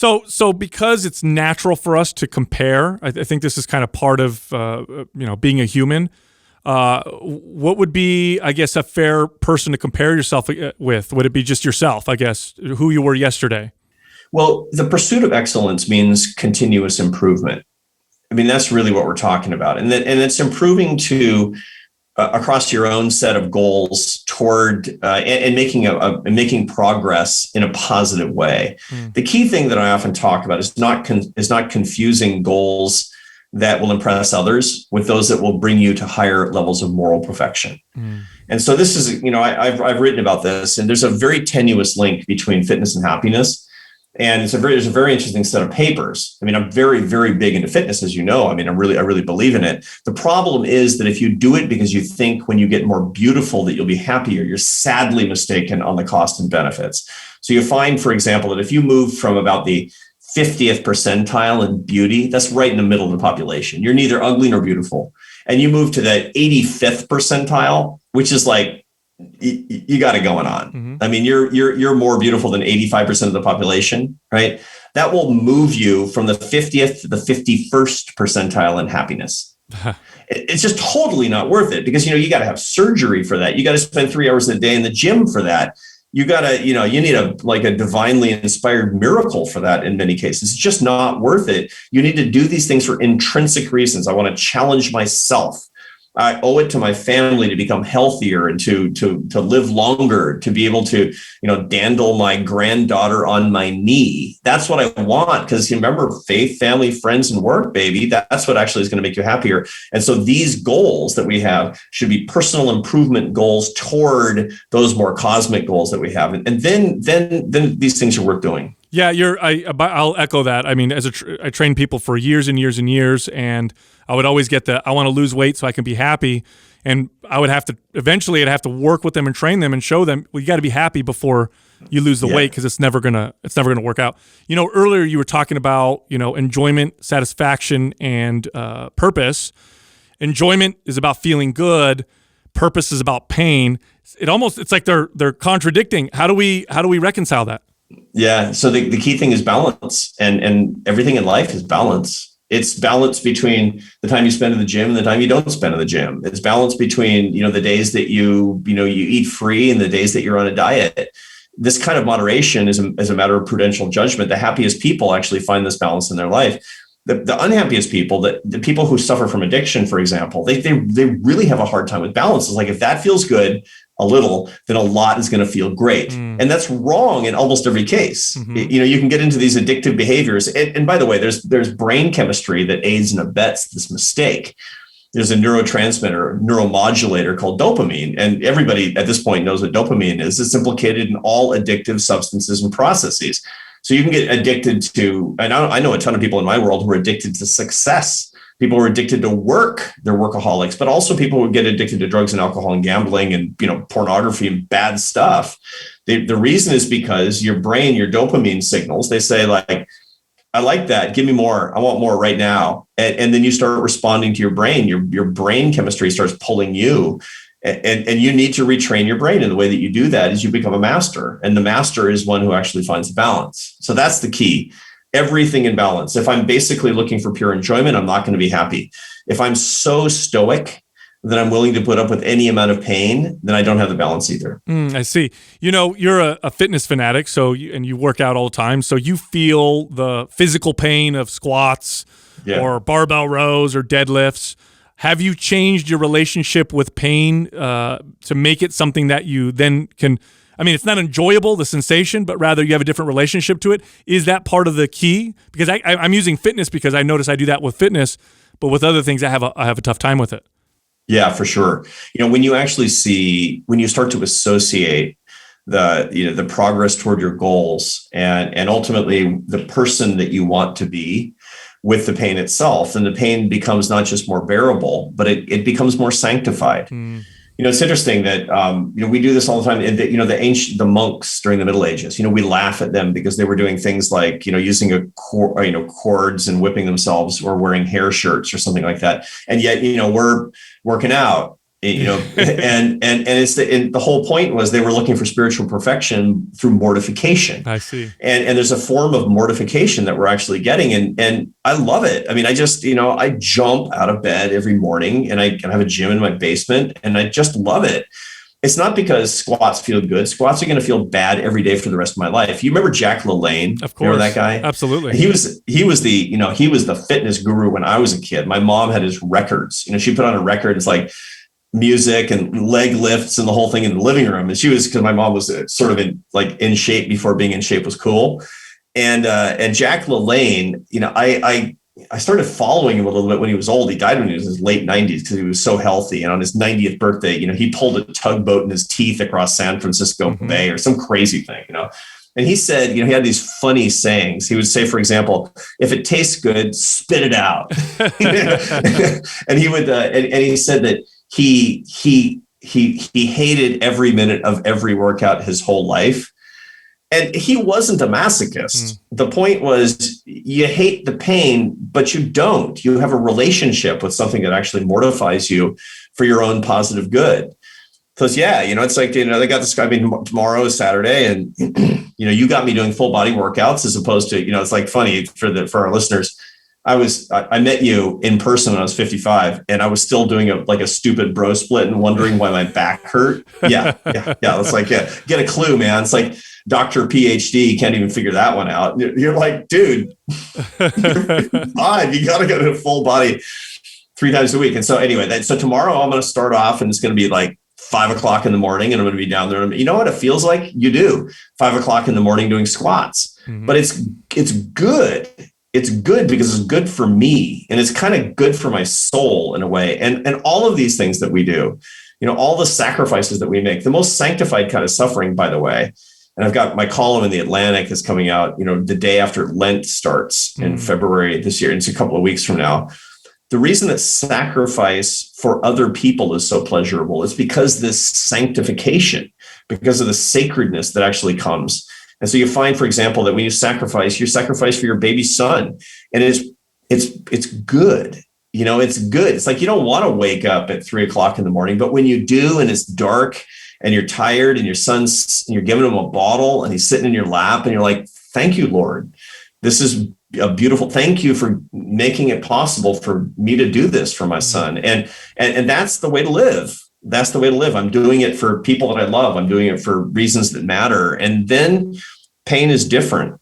So because it's natural for us to compare, I think this is kind of part of being a human. What would be, I guess, a fair person to compare yourself with? Would it be just yourself, I guess, who you were yesterday? Well, the pursuit of excellence means continuous improvement. I mean, that's really what we're talking about. And it's improving to across your own set of goals toward and making progress in a positive way. The key thing that I often talk about is not confusing goals that will impress others with those that will bring you to higher levels of moral perfection. And so this is, I've written about this, and there's a very tenuous link between fitness and happiness. And there's a very interesting set of papers. I mean, I'm very, very big into fitness, as you know. I mean, I really believe in it. The problem is that if you do it because you think when you get more beautiful that you'll be happier, you're sadly mistaken on the cost and benefits. So you find, for example, that if you move from about the 50th percentile in beauty, that's right in the middle of the population. You're neither ugly nor beautiful. And you move to the 85th percentile, which is like, you got it going on. Mm-hmm. I mean, you're more beautiful than 85% of the population, right? That will move you from the 50th to the 51st percentile in happiness. It's just totally not worth it because, you got to have surgery for that. You got to spend 3 hours a day in the gym for that. You got to, you need a divinely inspired miracle for that in many cases. It's just not worth it. You need to do these things for intrinsic reasons. I want to challenge myself. I owe it to my family to become healthier and to live longer, to be able to, dandle my granddaughter on my knee. That's what I want. Because remember, faith, family, friends, and work, baby, that's what actually is going to make you happier. And so these goals that we have should be personal improvement goals toward those more cosmic goals that we have. And then these things are worth doing. Yeah, I'll echo that. I mean, I trained people for years and years and years, and I would always get I want to lose weight so I can be happy. And I'd have to work with them and train them and show them, well, you got to be happy before you lose the weight because it's never gonna work out. Earlier you were talking about, enjoyment, satisfaction, and purpose. Enjoyment is about feeling good. Purpose is about pain. It's like they're contradicting. How do we reconcile that? Yeah. So the key thing is balance, and everything in life is balance. It's balance between the time you spend in the gym and the time you don't spend in the gym. It's balance between, the days that you eat free and the days that you're on a diet. This kind of moderation is a matter of prudential judgment. The happiest people actually find this balance in their life. The unhappiest people, the people who suffer from addiction, for example, they really have a hard time with balance. It's like, if that feels good a little, then a lot is going to feel great. And that's wrong in almost every case. Mm-hmm. You can get into these addictive behaviors. And by the way, there's brain chemistry that aids and abets this mistake. There's a neuromodulator called dopamine. And everybody at this point knows what dopamine is. It's implicated in all addictive substances and processes. So you can get addicted to, and I know a ton of people in my world who are addicted to success. People who are addicted to work, they're workaholics, but also people who get addicted to drugs and alcohol and gambling and, pornography and bad stuff. The reason is because your brain, your dopamine signals, they say like, I like that. Give me more. I want more right now. And then you start responding to your brain. Your brain chemistry starts pulling you. And you need to retrain your brain. And the way that you do that is you become a master. And the master is one who actually finds balance. So that's the key. Everything in balance. If I'm basically looking for pure enjoyment, I'm not going to be happy. If I'm so stoic that I'm willing to put up with any amount of pain, then I don't have the balance either. I see. You're a fitness fanatic, and you work out all the time. So you feel the physical pain of squats or barbell rows or deadlifts. Have you changed your relationship with pain to make it something that you then can, it's not enjoyable, the sensation, but rather you have a different relationship to it? Is that part of the key? Because I'm using fitness because I notice I do that with fitness, but with other things I have a tough time with it. Yeah, for sure. When you start to associate the progress toward your goals and ultimately the person that you want to be with the pain itself, then the pain becomes not just more bearable, but it becomes more sanctified. It's interesting that, we do this all the time. The monks during the Middle Ages, we laugh at them because they were doing things like, using cords and whipping themselves or wearing hair shirts or something like that. And yet, we're working out and it's the whole point was they were looking for spiritual perfection through mortification. I see. And there's a form of mortification that we're actually getting. And I love it. I mean, I just, I jump out of bed every morning and I have a gym in my basement and I just love it. It's not because squats feel good. Squats are going to feel bad every day for the rest of my life. You remember Jack LaLanne? Of course. Remember that guy? Absolutely. He was the fitness guru when I was a kid. My mom had his records. She put on a record. It's like music and leg lifts and the whole thing in the living room. And she was, because my mom was sort of in shape before being in shape was cool. And Jack LaLanne, I started following him a little bit when he was old. He died when he was in his late 90s because he was so healthy. And on his 90th birthday, he pulled a tugboat in his teeth across San Francisco Bay or some crazy thing, And he said, he had these funny sayings. He would say, for example, if it tastes good, spit it out. And he would, and he said that he hated every minute of every workout his whole life. And he wasn't a masochist. The point was you hate the pain, but you don't. You have a relationship with something that actually mortifies you for your own positive good. So it's like, they got this guy, tomorrow is Saturday and, you got me doing full body workouts as opposed to, it's like funny for our listeners. I met you in person when I was 55 and I was still doing a stupid bro split and wondering why my back hurt. Yeah. It's like, get a clue, man. It's like Dr. PhD can't even figure that one out. You're like, dude, you're fine. You got to go to full body 3 times a week. And so anyway, so tomorrow I'm going to start off and it's going to be like 5 o'clock in the morning and I'm going to be down there. You know what it feels like? You do 5 o'clock in the morning doing squats, but it's good. It's good because it's good for me and it's kind of good for my soul in a way. And all of these things that we do, all the sacrifices that we make, the most sanctified kind of suffering, by the way. And I've got my column in the Atlantic is coming out, the day after Lent starts in February this year. It's a couple of weeks from now. The reason that sacrifice for other people is so pleasurable is because this sanctification, because of the sacredness that actually comes. And so you find, for example, that when you sacrifice for your baby son, and it's good. It's good. It's like you don't want to wake up at 3 o'clock in the morning, but when you do, and it's dark, and you're tired, and you're giving him a bottle, and he's sitting in your lap, and you're like, "Thank you, Lord. This is a beautiful. Thank you for making it possible for me to do this for my son." And that's the way to live. That's the way to live. I'm doing it for people that I love. I'm doing it for reasons that matter. And then pain is different.